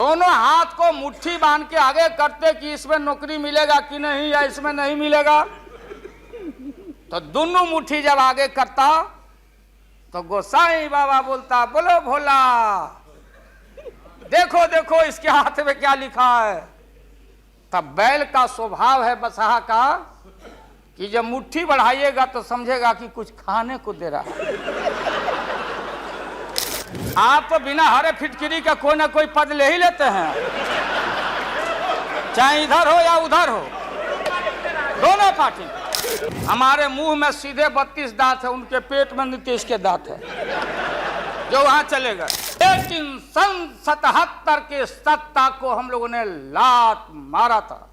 दोनों हाथ को मुट्ठी बांध के आगे करते कि इसमें नौकरी मिलेगा कि नहीं या इसमें नहीं मिलेगा। तो दोनों मुट्ठी जब आगे करता तो गोसाई बाबा बोलता, बोलो भोला, देखो देखो इसके हाथ में क्या लिखा है। तब बैल का स्वभाव है बसहा का कि जब मुट्ठी बढ़ाइएगा तो समझेगा कि कुछ खाने को दे रहा है। आप तो बिना हरे फिटकिरी का कोई ना कोई पद ले ही लेते हैं, चाहे इधर हो या उधर हो, दोनों पार्टी। हमारे मुंह में सीधे 32 दांत है, उनके पेट में 29 के दांत है, जो वहां चले गए। लेकिन सन 77 के सत्ता को हम लोगों ने लात मारा था।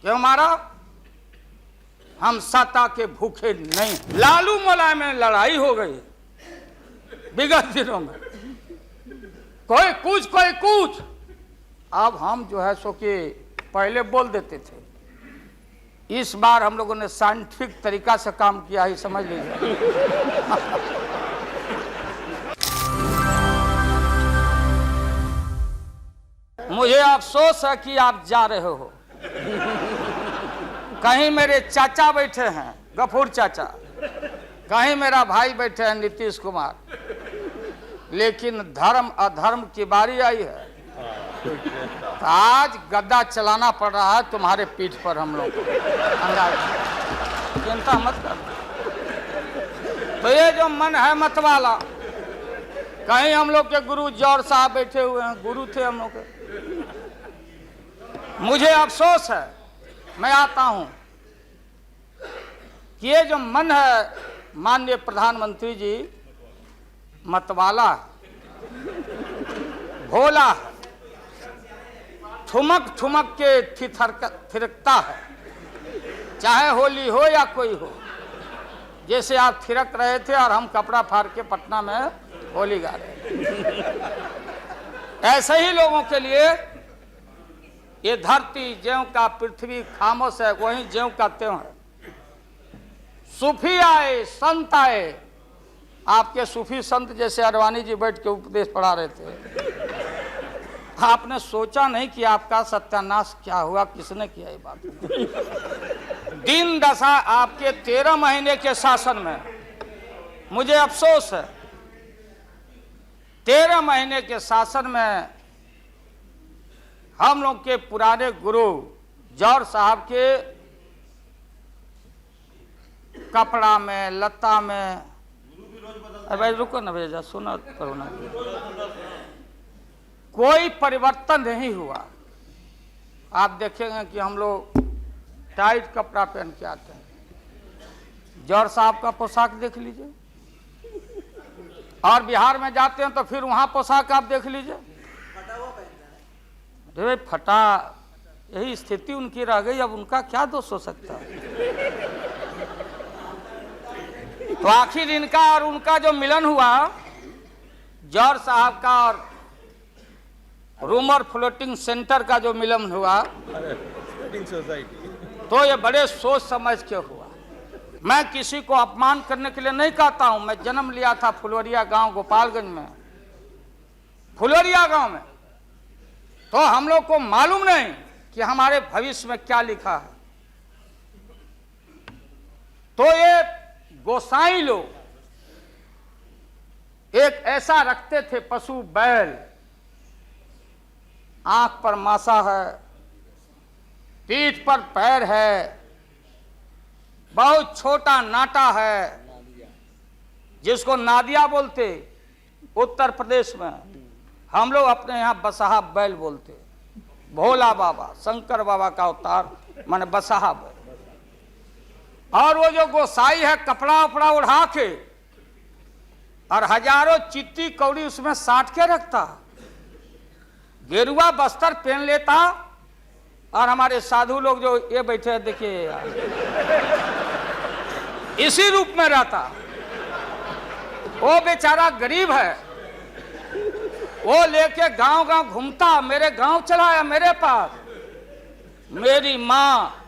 क्यों मारा? हम सत्ता के भूखे नहीं। लालू मुलायम में लड़ाई हो गई विगत दिनों में, कोई कुछ। अब हम जो है सो कि पहले बोल देते थे, इस बार हम लोगों ने साइंटिफिक तरीका से काम किया ही, समझ लीजिए। मुझे अफसोस है कि आप जा रहे हो। कहीं मेरे चाचा बैठे हैं, गफूर चाचा, कहीं मेरा भाई बैठे हैं नीतीश कुमार, लेकिन धर्म अधर्म की बारी आई है तो आज गद्दा चलाना पड़ रहा है तुम्हारे पीठ पर। हम लोग चिंता मत कर। तो ये जो मन है मत वाला, कहीं हम लोग के गुरु जौहर साहब बैठे हुए हैं, गुरु थे हम लोग के। मुझे अफसोस है, मैं आता हूं कि ये जो मन है माननीय प्रधानमंत्री जी मतवाला, भोला, ठुमक के थिरकता है, चाहे होली हो या कोई हो। जैसे आप थिरक रहे थे और हम कपड़ा फाड़ के पटना में होली गा रहे। ऐसे ही लोगों के लिए ये धरती ज्यों का पृथ्वी खामोश है, वहीं ज्यों का त्यों है। सूफी आए, संत आए, आपके सूफी संत जैसे अडवाणी जी बैठ के उपदेश पढ़ा रहे थे। आपने सोचा नहीं कि आपका सत्यानाश क्या हुआ, किसने किया ये बात। दिन दशा आपके 13 महीने के शासन में, मुझे अफसोस है 13 महीने के शासन में हम लोग के पुराने गुरु जौहर साहब के कपड़ा में, लता में, अरे भाई रुको ना भैया, सुना करो ना, कोई परिवर्तन नहीं हुआ। आप देखेंगे कि हम लोग टाइट कपड़ा पहन के आते हैं। जौहर साहब का पोशाक देख लीजिए, और बिहार में जाते हैं तो फिर वहां पोशाक आप देख लीजिए, अरे फटा, यही स्थिति उनकी रह गई। अब उनका क्या दोष हो सकता है? तो आखिर इनका और उनका जो मिलन हुआ, जौहर साहब का और रूमर फ्लोटिंग सेंटर का जो मिलन हुआ, तो ये बड़े सोच समझ के हुआ। मैं किसी को अपमान करने के लिए नहीं कहता हूं। मैं जन्म लिया था फुलवरिया गांव, गोपालगंज में, फुलवरिया गांव में। तो हम लोग को मालूम नहीं कि हमारे भविष्य में क्या लिखा है। तो ये गोसाई लोग एक ऐसा रखते थे पशु बैल, आंख पर मासा है, पीठ पर पैर है, बहुत छोटा नाटा है, जिसको नादिया बोलते उत्तर प्रदेश में। हम लोग अपने यहाँ बसहा बैल बोलते। भोला बाबा, शंकर बाबा का अवतार माने बसहा बैल। और वो जो गोसाई है कपड़ा उपड़ा उड़ा के और हजारों चिट्टी कौड़ी उसमें साट के रखता, गेरुआ बस्तर पहन लेता, और हमारे साधु लोग जो ये बैठे हैं देखिए इसी रूप में रहता। वो बेचारा गरीब है, वो लेके गांव गांव घूमता, मेरे गांव चलाया मेरे पास। मेरी माँ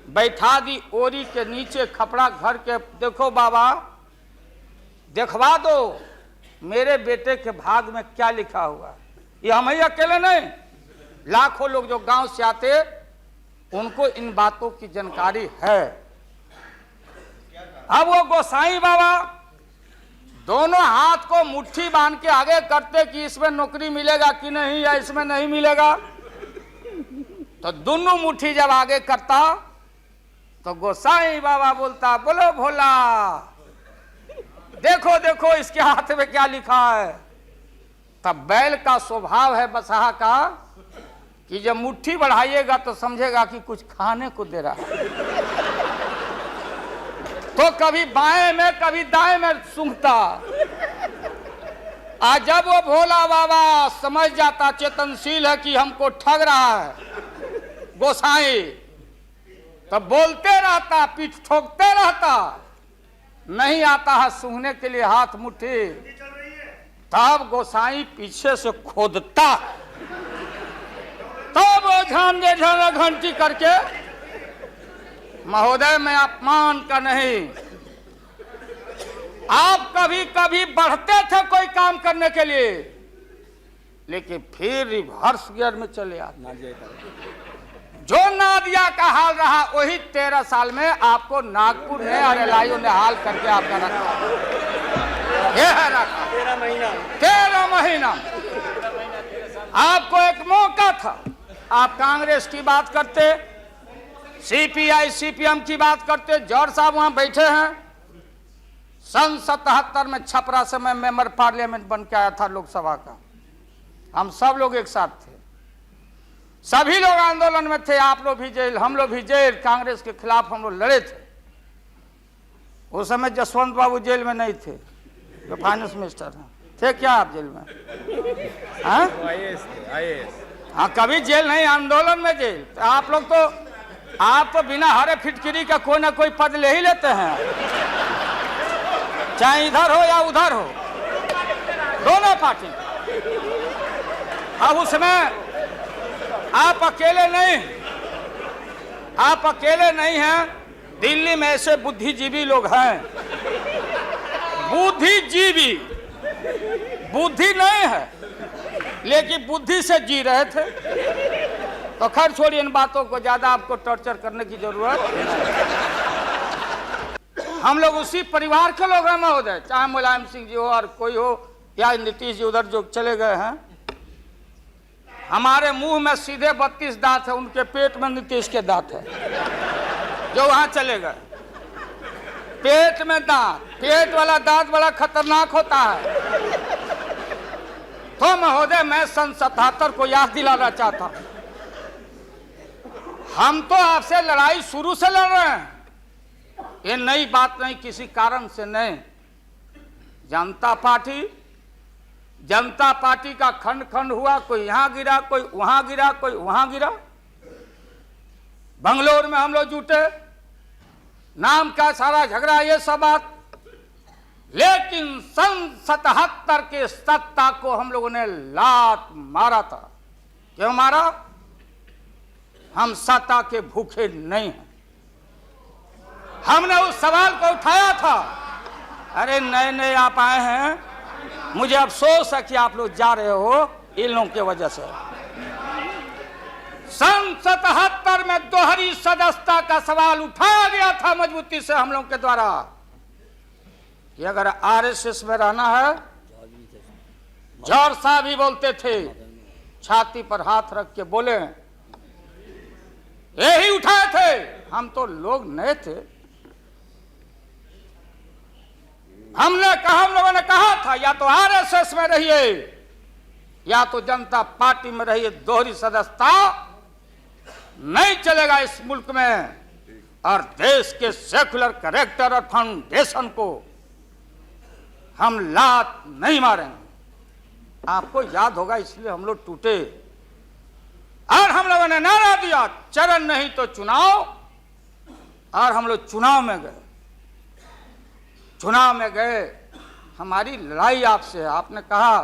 बैठा दी ओरी के नीचे खपड़ा घर के, देखो बाबा देखवा दो मेरे बेटे के भाग में क्या लिखा हुआ। ये हम ही अकेले नहीं, लाखों लोग जो गांव से आते उनको इन बातों की जानकारी है। अब वो गोसाई बाबा दोनों हाथ को मुट्ठी बांध के आगे करते कि इसमें नौकरी मिलेगा कि नहीं या इसमें नहीं मिलेगा। तो दोनों मुट्ठी जब आगे करता तो गोसाई बाबा बोलता, बोलो भोला, देखो देखो इसके हाथ में क्या लिखा है। तब बैल का स्वभाव है बसहा का कि जब मुट्ठी बढ़ाइएगा तो समझेगा कि कुछ खाने को दे रहा है, तो कभी बाएं में कभी दाएं में सूंघता। आज जब वो भोला बाबा समझ जाता, चेतनशील है कि हमको ठग रहा है गोसाई, तब बोलते रहता, पीठ ठोकते रहता, नहीं आता है सूंघने के लिए हाथ मुट्ठी। तब गोसाई पीछे से खोदता, तब वो झांझे घंटी करके, महोदय मैं अपमान का नहीं, आप कभी कभी बढ़ते थे कोई काम करने के लिए, लेकिन फिर रिवर्स गियर में चले आते। जो नादिया का हाल रहा वही 13 साल में आपको नागपुर ने और एलआईओ ने हाल करके आपका रखा। ये है रखा 13 महीना। आपको एक मौका था, आप कांग्रेस की बात करते, सीपीआई सीपीएम की बात करते। जॉर्ज साहब वहां बैठे हैं। सन 77 में छपरा से मैं मेंबर पार्लियामेंट बन के आया था लोकसभा का। हम सब लोग एक साथ थे, सभी लोग आंदोलन में थे। आप लोग भी जेल, हम लोग भी जेल, कांग्रेस के खिलाफ हम लोग लड़े थे। उस समय जसवंत बाबू जेल में नहीं थे, जो फाइनेंस मिनिस्टर हैं। थे क्या आप जेल में? हाँ, कभी जेल नहीं, आंदोलन में जेल। तो आप तो बिना हरे फिटकिरी का कोई ना कोई पद ले ही लेते हैं, चाहे इधर हो या उधर हो, दोनों पार्टी। अब उसमें आप अकेले नहीं हैं। दिल्ली में ऐसे बुद्धिजीवी लोग हैं, बुद्धिजीवी, बुद्धि नहीं है लेकिन बुद्धि से जी रहे थे। तो खैर छोड़िए इन बातों को, ज्यादा आपको टॉर्चर करने की जरूरत नहीं। हम लोग उसी परिवार के लोग हैं महोदय, चाहे मुलायम सिंह जी हो और कोई हो, या नीतीश जी उधर जो चले गए हैं। हमारे मुंह में सीधे 32 दांत है, उनके पेट में नीतीश के दांत है जो वहां चले गए। पेट में दांत, पेट वाला दांत बड़ा खतरनाक होता है। तो महोदय मैं सन 77 को याद दिलाना चाहता हूं, हम तो आपसे लड़ाई शुरू से लड़ रहे हैं, ये नई बात नहीं, किसी कारण से नहीं। जनता पार्टी का खंड खंड हुआ, कोई यहां गिरा, कोई वहां गिरा, कोई वहां गिरा। बंगलोर में हम लोग जुटे, नाम का सारा झगड़ा, ये सब बात। लेकिन सन 77 के सत्ता को हम लोगों ने लात मारा था। क्यों मारा? हम सत्ता के भूखे नहीं हैं। हमने उस सवाल को उठाया था। अरे नए नए आप आए हैं, मुझे अफसोस है कि आप लोग जा रहे हो इन लोगों की वजह से। सन 77 में दोहरी सदस्यता का सवाल उठाया गया था मजबूती से हम लोगों के द्वारा कि अगर आरएसएस में रहना है, जॉर्ज साहब भी बोलते थे, छाती पर हाथ रख के बोले, यही उठाए थे। हम तो लोग नए थे, हम लोगों ने कहा था या तो आरएसएस में रहिए या तो जनता पार्टी में रहिए, दोहरी सदस्यता नहीं चलेगा इस मुल्क में। और देश के सेकुलर कैरेक्टर और फाउंडेशन को हम लात नहीं मारेंगे। आपको याद होगा, इसलिए हम लोग टूटे और हम लोगों ने नारा दिया, चरण नहीं तो चुनाव। और हम लोग चुनाव में गए। हमारी लड़ाई आपसे है। आपने कहा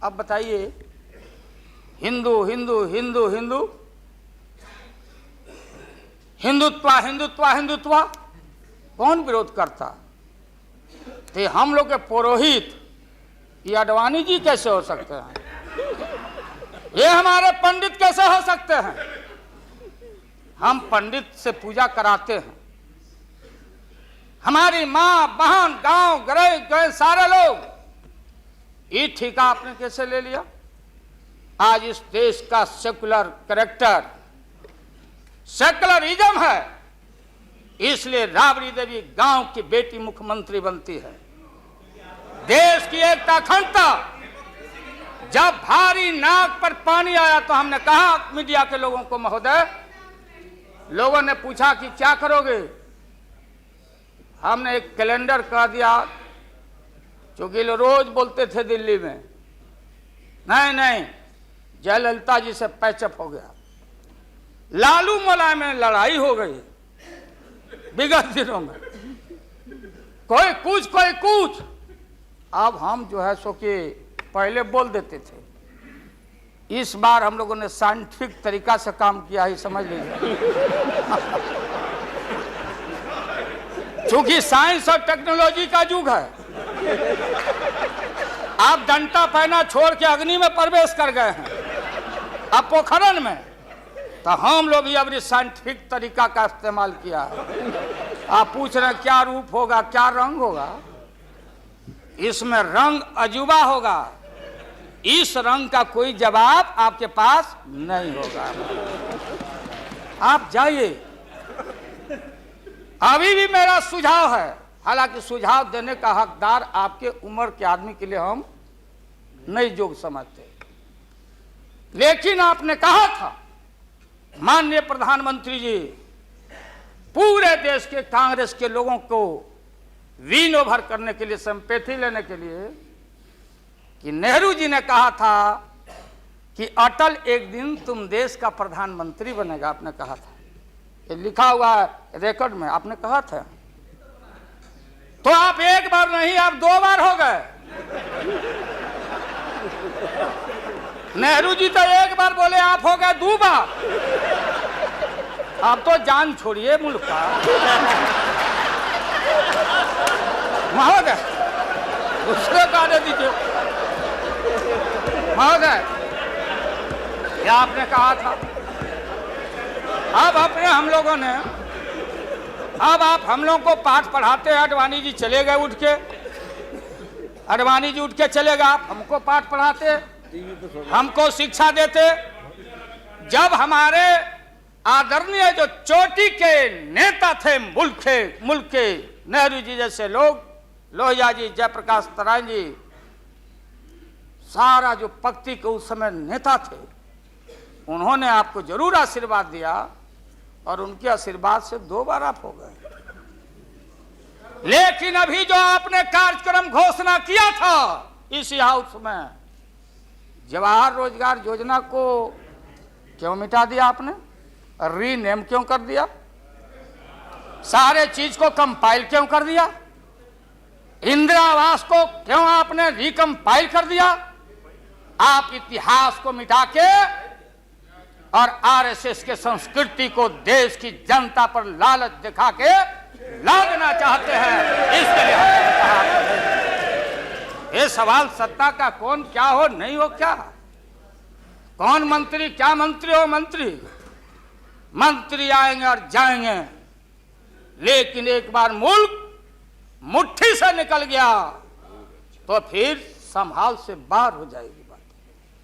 अब बताइए, हिंदू हिंदू हिंदू हिंदू हिंदुत्व हिंदुत्व हिंदुत्व कौन विरोध करता? तो हम लोग के पुरोहित ये अडवाणी जी कैसे हो सकते हैं? ये हमारे पंडित कैसे हो सकते हैं? हम पंडित से पूजा कराते हैं। हमारी मां बहन गांव गए सारे लोग, ये ठेका आपने कैसे ले लिया? आज इस देश का सेकुलर कैरेक्टर सेकुलरिज्म है, इसलिए राबड़ी देवी गांव की बेटी मुख्यमंत्री बनती है। देश की एकता अखंडता, जब भारी नाक पर पानी आया तो हमने कहा मीडिया के लोगों को, महोदय, लोगों ने पूछा कि क्या करोगे? हमने एक कैलेंडर कह दिया, क्योंकि लोग रोज बोलते थे दिल्ली में, नहीं जयललिता जी से पैचअप हो गया, लालू मुलायम में लड़ाई हो गई विगत दिनों में, कोई कुछ। अब हम जो है सो कि पहले बोल देते थे, इस बार हम लोगों ने साइंटिफिक तरीका से काम किया ही, समझ लीजिए। क्योंकि साइंस और टेक्नोलॉजी का युग है। आप डंडा पहना छोड़ के अग्नि में प्रवेश कर गए हैं, अब पोखरण में, तो हम लोग भी अब साइंटिफिक तरीका का इस्तेमाल किया है। आप पूछ रहे हैं क्या रूप होगा, क्या रंग होगा? इसमें रंग अजूबा होगा, इस रंग का कोई जवाब आपके पास नहीं होगा। आप जाइए। अभी भी मेरा सुझाव है, हालांकि सुझाव देने का हकदार आपके उम्र के आदमी के लिए हम नहीं योग्य समझते, लेकिन आपने कहा था माननीय प्रधानमंत्री जी, पूरे देश के कांग्रेस के लोगों को विन ओवर करने के लिए, सिंपैथी लेने के लिए, कि नेहरू जी ने कहा था कि अटल एक दिन तुम देश का प्रधानमंत्री बनेगा, आपने कहा था, ये लिखा हुआ है रिकॉर्ड में, आपने कहा था। तो आप एक बार नहीं, आप 2 बार हो गए। नेहरू जी तो एक बार बोले, आप हो गए 2 बार। आप तो जान छोड़िए मुल्क का। महोदय, दूसरे का दे दीजिए। महोदय, क्या आपने कहा था? अब अपने हम लोगों ने, अब आप हम लोगों को पाठ पढ़ाते हैं। अडवाणी जी चले गए उठ के, अडवाणी जी उठ के चले गए, आप हमको पाठ पढ़ाते, हमको शिक्षा देते। जब हमारे आदरणीय जो चोटी के नेता थे मुल्क के नेहरू जी जैसे लोग, लोहिया जी, जयप्रकाश नारायण जी, सारा जो पक्ति के उस समय नेता थे, उन्होंने आपको जरूर आशीर्वाद दिया, और उनके आशीर्वाद से 2 बार आप हो गए। लेकिन अभी जो आपने कार्यक्रम घोषणा किया था इसी हाउस में, जवाहर रोजगार योजना को क्यों मिटा दिया आपने? रीनेम क्यों कर दिया? सारे चीज को कंपाइल क्यों कर दिया? इंदिरा आवास को क्यों आपने रिकंपाइल कर दिया? आप इतिहास को मिटा के और आरएसएस के संस्कृति को देश की जनता पर लालच दिखा के लादना चाहते हैं। इसके लिए हमने कहा, ये सवाल सत्ता का कौन क्या हो नहीं हो, क्या कौन मंत्री, क्या मंत्री हो, मंत्री आएंगे और जाएंगे, लेकिन एक बार मुल्क मुट्ठी से निकल गया तो फिर संभाल से बाहर हो जाएगी।